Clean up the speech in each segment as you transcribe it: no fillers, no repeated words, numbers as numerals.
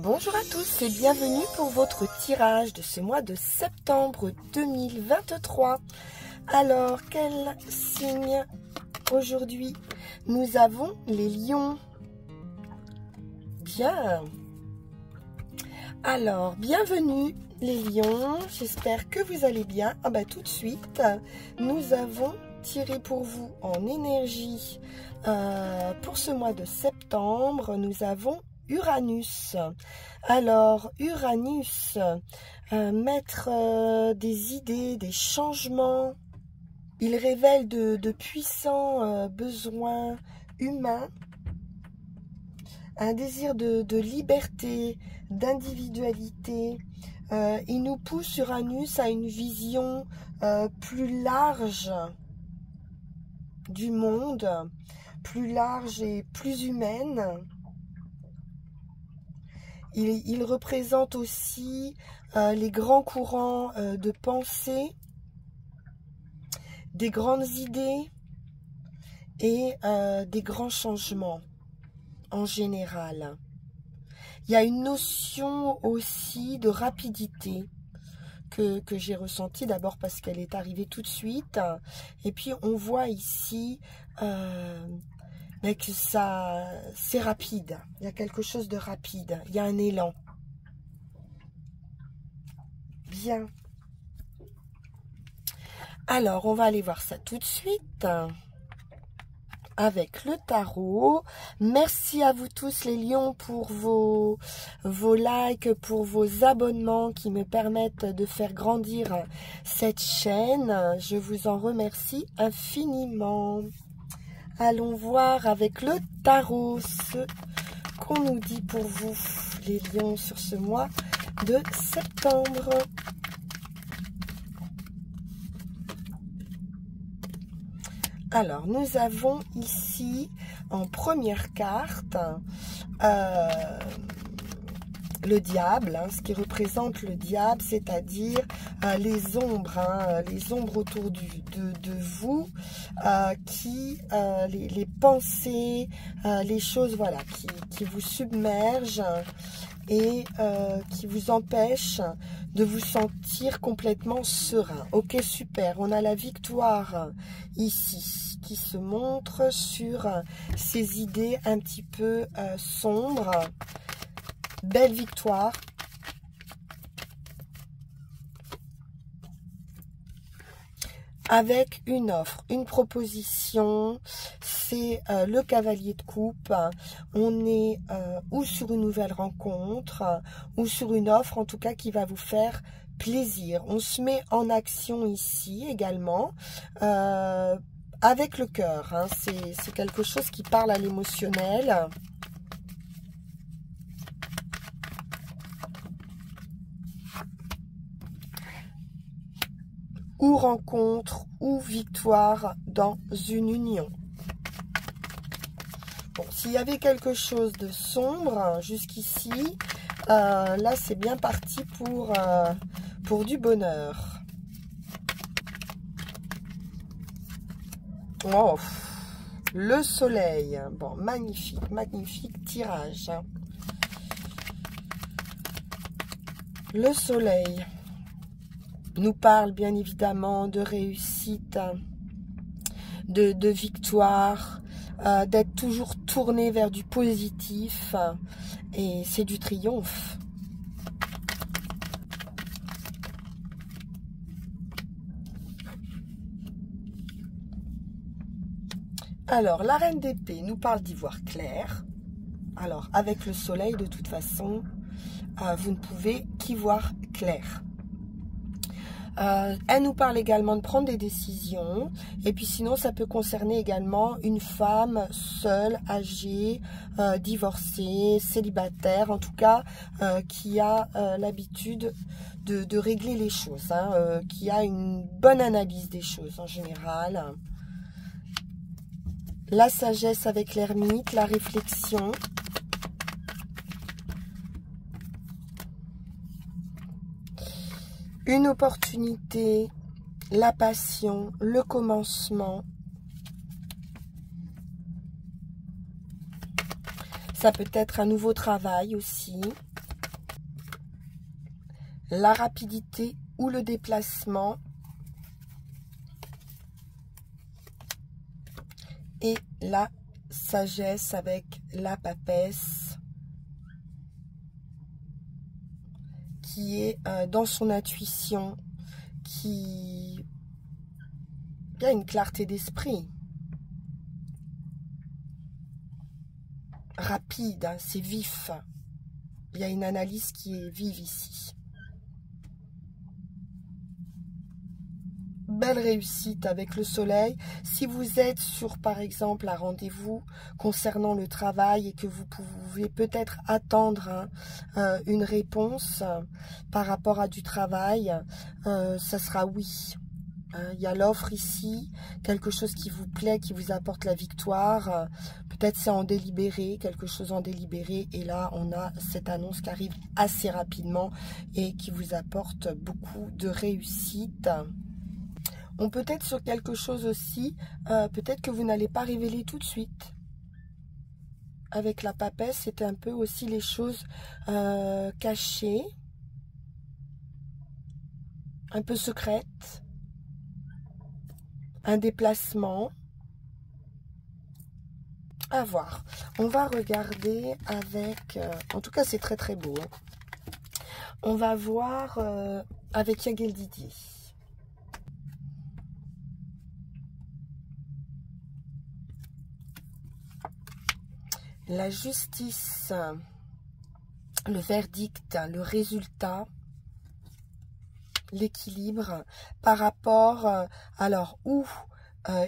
Bonjour à tous et bienvenue pour votre tirage de ce mois de septembre 2023. Alors, quel signe aujourd'hui? Nous avons les lions. Bien. Alors, bienvenue les lions. J'espère que vous allez bien. Ah bah tout de suite, nous avons tiré pour vous en énergie pour ce mois de septembre. Nous avons Uranus. Alors, Uranus, mettre des idées, des changements. Il révèle de puissants besoins humains, un désir de liberté, d'individualité. Il nous pousse, Uranus, à une vision plus large du monde, plus large et plus humaine. Il représente aussi les grands courants de pensée, des grandes idées et des grands changements en général. Il y a une notion aussi de rapidité que j'ai ressentie, d'abord parce qu'elle est arrivée tout de suite. Et puis on voit ici que c'est rapide. Il y a quelque chose de rapide. Il y a un élan. Bien. Alors, on va aller voir ça tout de suite avec le tarot. Merci à vous tous les lions pour vos likes, pour vos abonnements qui me permettent de faire grandir cette chaîne. Je vous en remercie infiniment. Allons voir avec le tarot ce qu'on nous dit pour vous, les lions, sur ce mois de septembre. Alors, nous avons ici, en première carte, le diable, ce qui représente le diable, c'est-à-dire les ombres autour de vous, les pensées, les choses voilà, qui vous submergent et qui vous empêchent de vous sentir complètement serein. Ok, super, on a la victoire ici qui se montre sur ces idées un petit peu sombres. Belle victoire. Avec une offre, une proposition, c'est le cavalier de coupe. On est ou sur une nouvelle rencontre, ou sur une offre en tout cas qui va vous faire plaisir. On se met en action ici également, avec le cœur. C'est quelque chose qui parle à l'émotionnel. Ou rencontre, ou victoire dans une union. Bon, s'il y avait quelque chose de sombre jusqu'ici, là c'est bien parti pour du bonheur. Oh, le soleil. Bon, magnifique, magnifique tirage. Le soleil nous parle bien évidemment de réussite, de victoire, d'être toujours tourné vers du positif, et c'est du triomphe. Alors, la reine d'épée nous parle d'y voir clair. Alors, avec le soleil, de toute façon, vous ne pouvez qu'y voir clair. Elle nous parle également de prendre des décisions, et puis sinon ça peut concerner également une femme seule, âgée, divorcée, célibataire, en tout cas qui a l'habitude de régler les choses, qui a une bonne analyse des choses en général. La sagesse avec l'ermite, la réflexion. Une opportunité, la passion, le commencement. Ça peut être un nouveau travail aussi. la rapidité ou le déplacement. Et la sagesse avec la papesse qui est dans son intuition, qui a une clarté d'esprit. Rapide, hein, c'est vif. Il y a une analyse qui est vive ici. Belle réussite avec le soleil. Si vous êtes sur, par exemple, un rendez-vous concernant le travail et que vous pouvez peut-être attendre une réponse par rapport à du travail, ça sera oui. Il y a l'offre ici, quelque chose qui vous plaît, qui vous apporte la victoire. Peut-être c'est en délibéré, quelque chose en délibéré. Et là, on a cette annonce qui arrive assez rapidement et qui vous apporte beaucoup de réussite. On peut être sur quelque chose aussi, peut-être que vous n'allez pas révéler tout de suite. Avec la papesse, c'était un peu aussi les choses cachées, un peu secrètes, un déplacement. À voir. On va regarder avec... en tout cas, c'est très très beau. Hein. On va voir avec Yaguel Didier. La justice, le verdict, le résultat, l'équilibre par rapport, alors où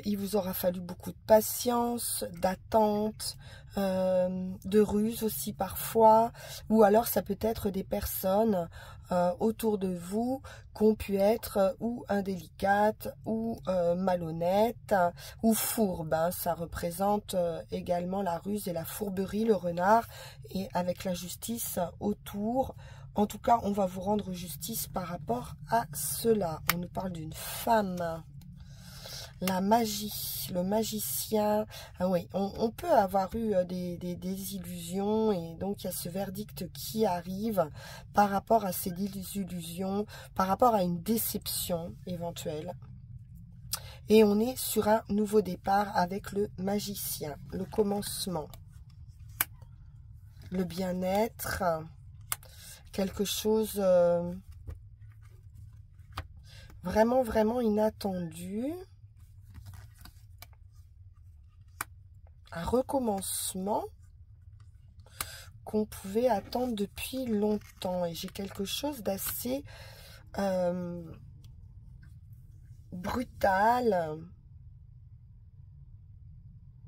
il vous aura fallu beaucoup de patience, d'attente, de ruse aussi parfois, ou alors ça peut être des personnes autour de vous qui ont pu être ou indélicates, ou malhonnêtes, ou fourbes. Hein. Ça représente également la ruse et la fourberie, le renard, et avec la justice autour. En tout cas, on va vous rendre justice par rapport à cela. On nous parle d'une femme. La magie, le magicien, ah oui, on peut avoir eu des illusions et donc il y a ce verdict qui arrive par rapport à ces illusions, par rapport à une déception éventuelle. Et on est sur un nouveau départ avec le magicien, le commencement, le bien-être, quelque chose vraiment, vraiment inattendu. Un recommencement qu'on pouvait attendre depuis longtemps. Et j'ai quelque chose d'assez brutal,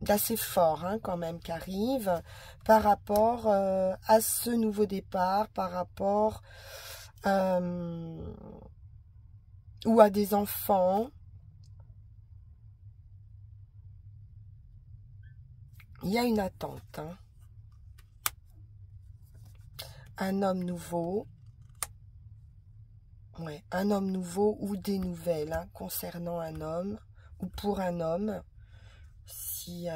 d'assez fort hein, quand même qui arrive par rapport à ce nouveau départ, par rapport ou à des enfants. Il y a une attente. Hein. Un homme nouveau. Ouais, un homme nouveau ou des nouvelles hein, concernant un homme ou pour un homme. Si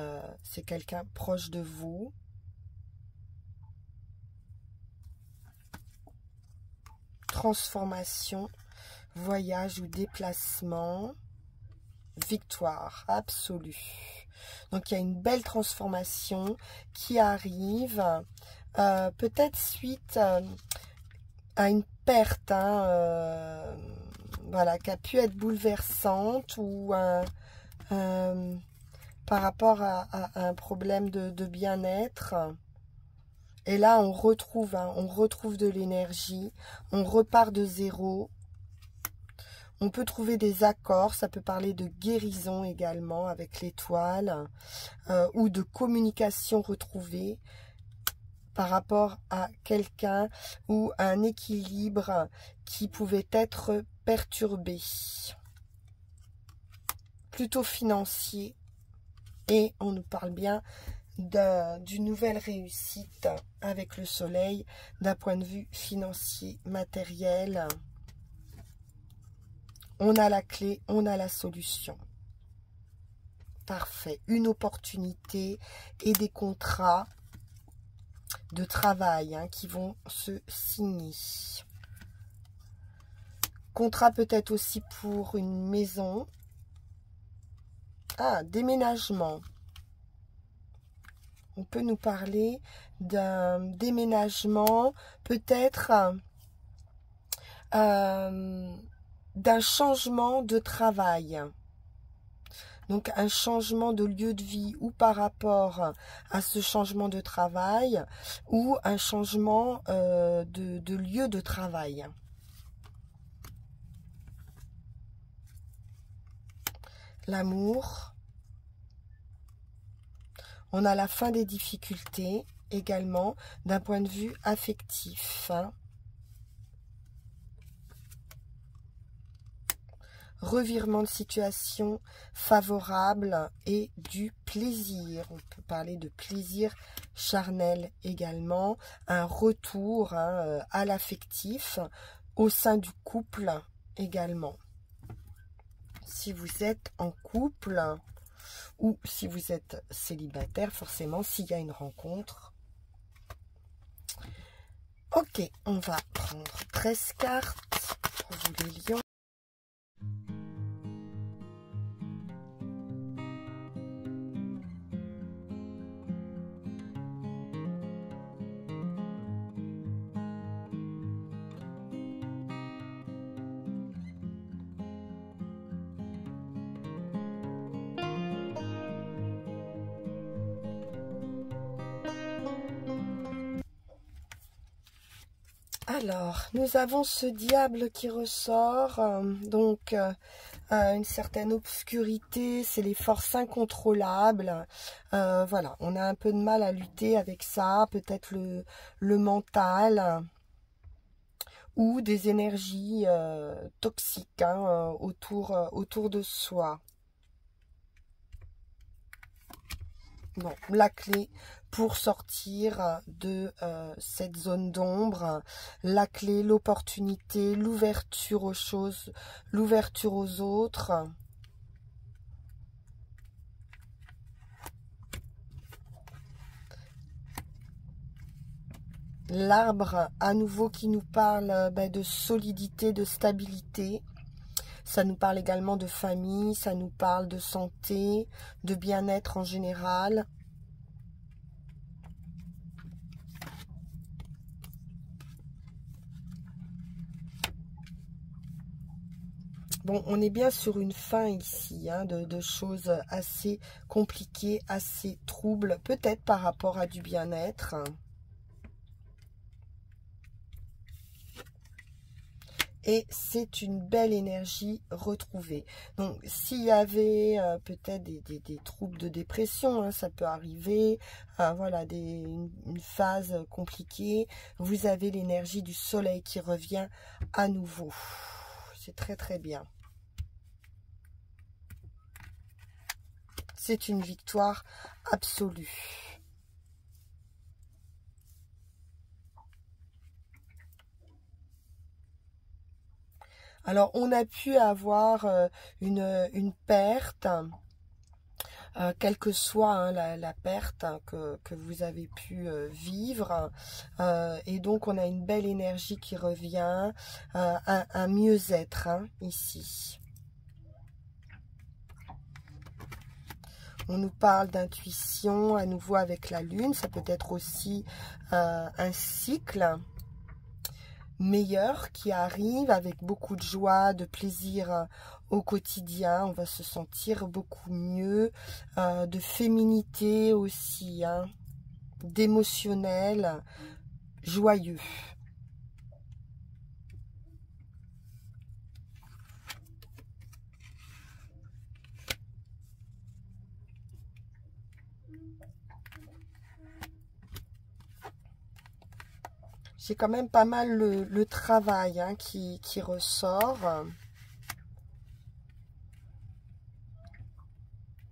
c'est quelqu'un proche de vous. Transformation, voyage ou déplacement. Victoire absolue. Donc, il y a une belle transformation qui arrive, peut-être suite à une perte, hein, voilà, qui a pu être bouleversante ou par rapport à un problème de bien-être. Et là, on retrouve de l'énergie, on repart de zéro. On peut trouver des accords, ça peut parler de guérison également avec l'étoile ou de communication retrouvée par rapport à quelqu'un ou un équilibre qui pouvait être perturbé. Plutôt financier et on nous parle bien d'une nouvelle réussite avec le soleil d'un point de vue financier, matériel. On a la clé, on a la solution. Parfait. Une opportunité et des contrats de travail hein, qui vont se signer. Contrat peut-être aussi pour une maison. Ah, déménagement. On peut nous parler d'un déménagement, peut-être d'un changement de travail. Donc un changement de lieu de vie ou par rapport à ce changement de travail ou un changement de lieu de travail. L'amour. On a la fin des difficultés également d'un point de vue affectif. Revirement de situation favorable et du plaisir. On peut parler de plaisir charnel également. Un retour à l'affectif au sein du couple également. Si vous êtes en couple ou si vous êtes célibataire, forcément, s'il y a une rencontre. Ok, on va prendre 13 cartes pour vous les lions. Alors, nous avons ce diable qui ressort, donc une certaine obscurité, c'est les forces incontrôlables. Voilà, on a un peu de mal à lutter avec ça, peut-être le mental ou des énergies toxiques autour de soi. Bon, la clé pour sortir de cette zone d'ombre, la clé, l'opportunité, l'ouverture aux choses, l'ouverture aux autres. L'arbre à nouveau qui nous parle de solidité, de stabilité. Ça nous parle également de famille, ça nous parle de santé, de bien-être en général. Bon, on est bien sur une fin ici, de choses assez compliquées, assez troubles, peut-être par rapport à du bien-être. Et c'est une belle énergie retrouvée. Donc, s'il y avait peut-être des troubles de dépression, ça peut arriver, voilà, une phase compliquée, vous avez l'énergie du soleil qui revient à nouveau. C'est très très bien. C'est une victoire absolue. Alors, on a pu avoir une perte, quelle que soit la perte que vous avez pu vivre. Et donc, on a une belle énergie qui revient, un mieux-être ici. On nous parle d'intuition, à nouveau avec la lune. Ça peut être aussi un cycle meilleur qui arrive avec beaucoup de joie, de plaisir au quotidien. On va se sentir beaucoup mieux, de féminité aussi, d'émotionnel, joyeux. J'ai quand même pas mal le travail qui ressort.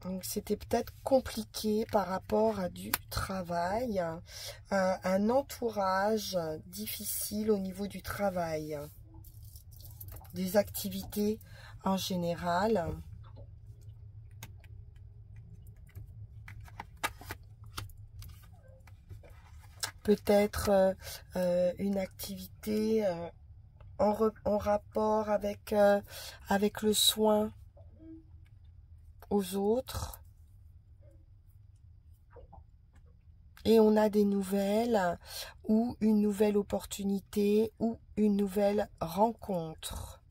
Donc c'était peut-être compliqué par rapport à du travail. Un entourage difficile au niveau du travail. Des activités en général. Peut-être une activité en rapport avec, avec le soin aux autres. Et on a des nouvelles ou une nouvelle opportunité ou une nouvelle rencontre.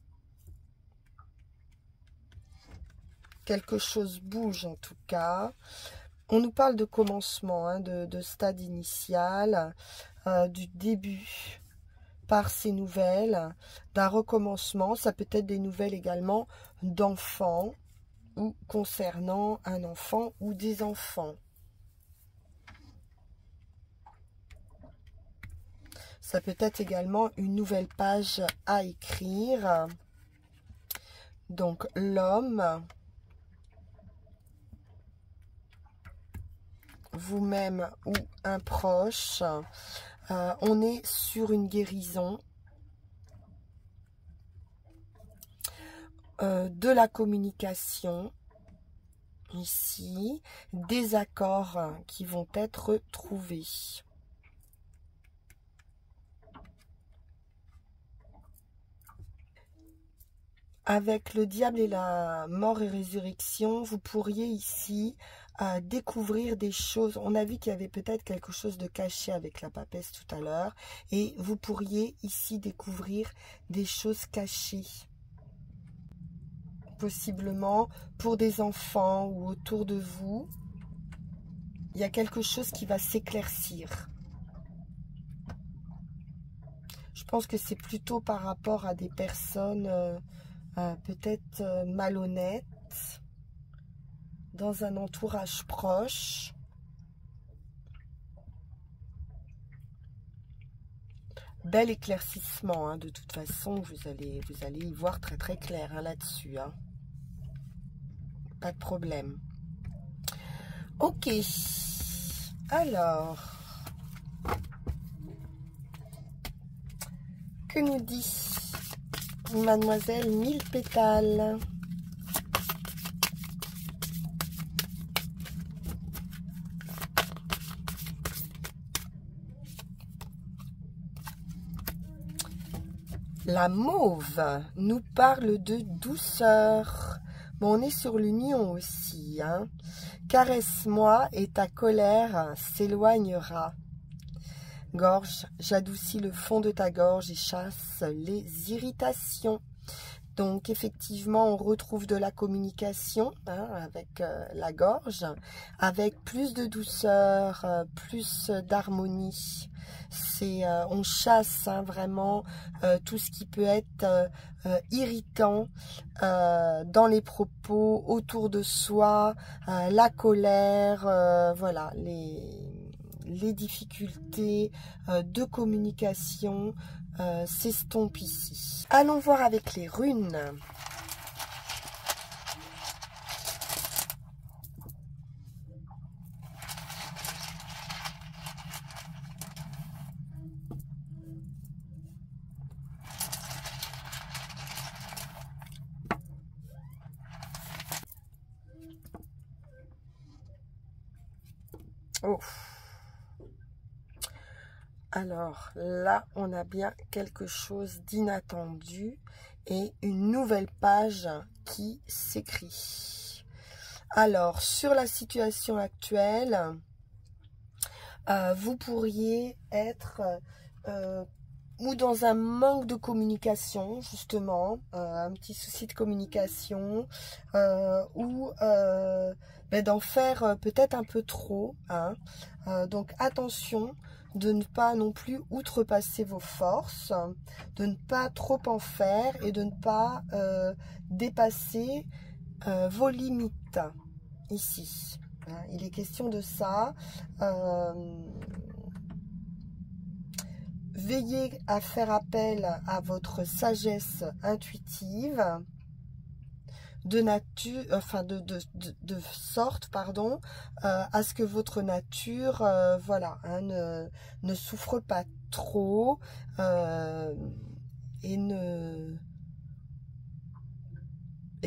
Quelque chose bouge en tout cas. On nous parle de commencement, hein, de stade initial, du début par ces nouvelles, d'un recommencement. Ça peut être des nouvelles également d'enfants ou concernant un enfant ou des enfants. Ça peut être également une nouvelle page à écrire. Donc l'homme, vous-même ou un proche, on est sur une guérison de la communication ici, des accords qui vont être trouvés. Avec le diable et la mort et résurrection, vous pourriez ici découvrir des choses. On a vu qu'il y avait peut-être quelque chose de caché avec la papesse tout à l'heure. Et vous pourriez ici découvrir des choses cachées. Possiblement pour des enfants ou autour de vous. Il y a quelque chose qui va s'éclaircir. Je pense que c'est plutôt par rapport à des personnes peut-être malhonnêtes, dans un entourage proche. Bel éclaircissement, hein, de toute façon, vous allez y voir très très clair, hein, là-dessus. Hein. Pas de problème. Ok. Alors, que nous dit Mademoiselle Mille Pétales? La mauve nous parle de douceur. Bon, on est sur l'union aussi. Hein. Caresse-moi et ta colère s'éloignera. Gorge, j'adoucis le fond de ta gorge et chasse les irritations. Donc, effectivement, on retrouve de la communication, hein, avec la gorge, avec plus de douceur, plus d'harmonie. On chasse, hein, vraiment tout ce qui peut être irritant dans les propos, autour de soi, la colère, voilà, les difficultés de communication s'estompent ici. Allons voir avec les runes. Oh. Alors là, on a bien quelque chose d'inattendu et une nouvelle page qui s'écrit. Alors, sur la situation actuelle, vous pourriez être ou dans un manque de communication, justement, un petit souci de communication, ou d'en faire peut-être un peu trop. Hein. Donc attention de ne pas non plus outrepasser vos forces, de ne pas trop en faire et de ne pas dépasser vos limites ici. Hein. Il est question de ça. Veillez à faire appel à votre sagesse intuitive de nature, enfin de sorte, pardon, à ce que votre nature, voilà, hein, ne souffre pas trop et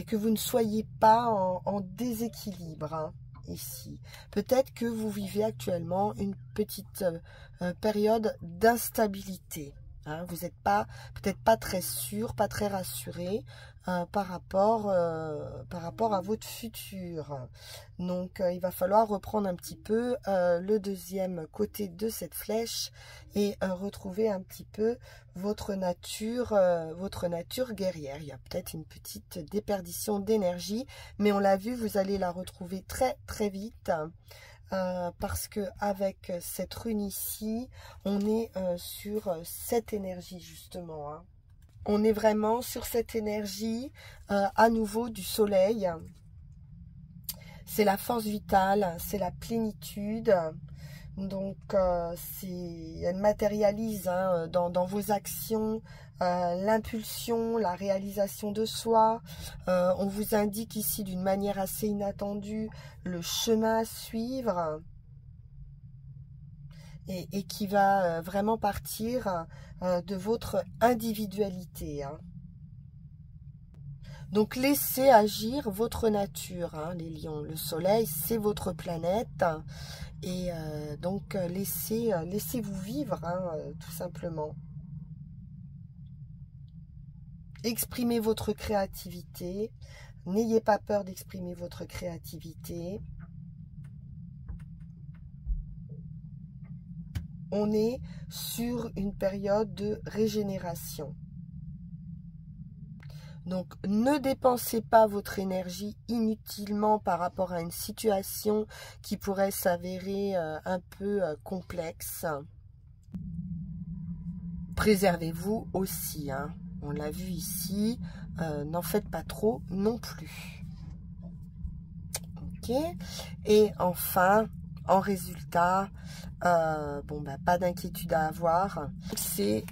que vous ne soyez pas en déséquilibre. Hein. Ici. Peut-être que vous vivez actuellement une petite période d'instabilité. Hein, vous n'êtes peut-être pas très sûr, pas très rassuré par rapport à votre futur. Donc, il va falloir reprendre un petit peu le deuxième côté de cette flèche et retrouver un petit peu votre nature guerrière. Il y a peut-être une petite déperdition d'énergie, mais on l'a vu, vous allez la retrouver très très vite. Parce que avec cette rune ici, on est sur cette énergie justement. Hein. On est vraiment sur cette énergie à nouveau du soleil. C'est la force vitale, c'est la plénitude. Donc, elle matérialise hein, dans vos actions l'impulsion, la réalisation de soi. On vous indique ici d'une manière assez inattendue le chemin à suivre et qui va vraiment partir de votre individualité. Hein. Donc, laissez agir votre nature, hein, les lions. Le soleil, c'est votre planète. Et donc, laissez-vous vivre, hein, tout simplement. Exprimez votre créativité. N'ayez pas peur d'exprimer votre créativité. On est sur une période de régénération. Donc, ne dépensez pas votre énergie inutilement par rapport à une situation qui pourrait s'avérer un peu complexe. Préservez-vous aussi, hein. On l'a vu ici, n'en faites pas trop non plus. Ok. Et enfin, en résultat, pas d'inquiétude à avoir. C'est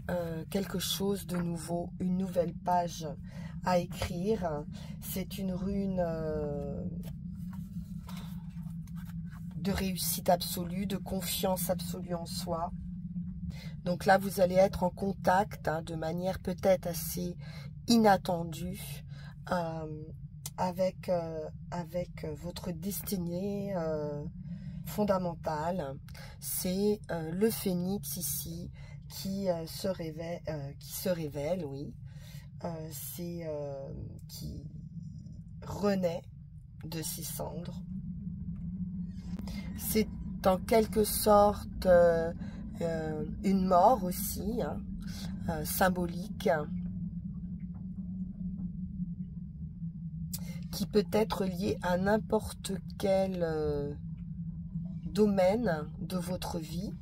quelque chose de nouveau, une nouvelle page à écrire. C'est une rune de réussite absolue, de confiance absolue en soi. Donc là, vous allez être en contact hein, de manière peut-être assez inattendue avec votre destinée fondamentale. C'est le phénix ici qui se révèle, oui. C'est qui renaît de ses cendres. C'est en quelque sorte une mort aussi, hein, symbolique, qui peut être liée à n'importe quel domaine de votre vie.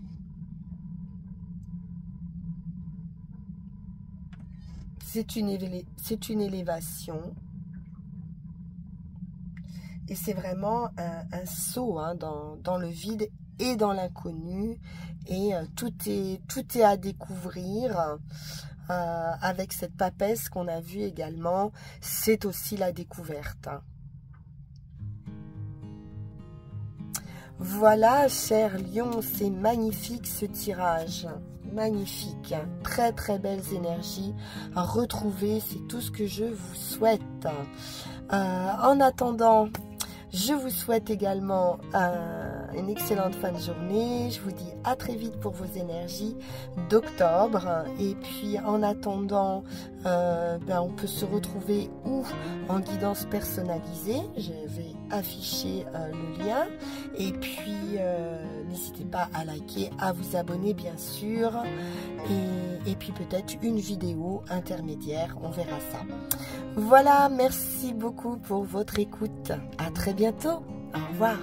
C'est une élévation. Et c'est vraiment un saut hein, dans le vide et dans l'inconnu. Et tout est à découvrir. Avec cette papesse qu'on a vue également, c'est aussi la découverte. Voilà, chers lions, c'est magnifique ce tirage. Magnifique, très très belles énergies à retrouver, c'est tout ce que je vous souhaite. En attendant, je vous souhaite également une excellente fin de journée. Je vous dis à très vite pour vos énergies d'octobre. Et puis en attendant, on peut se retrouver ou en guidance personnalisée. Je vais afficher le lien. Et puis n'hésitez pas à liker, à vous abonner bien sûr. Et puis peut-être une vidéo intermédiaire, on verra ça. Voilà, merci beaucoup pour votre écoute. À très bientôt. Au revoir.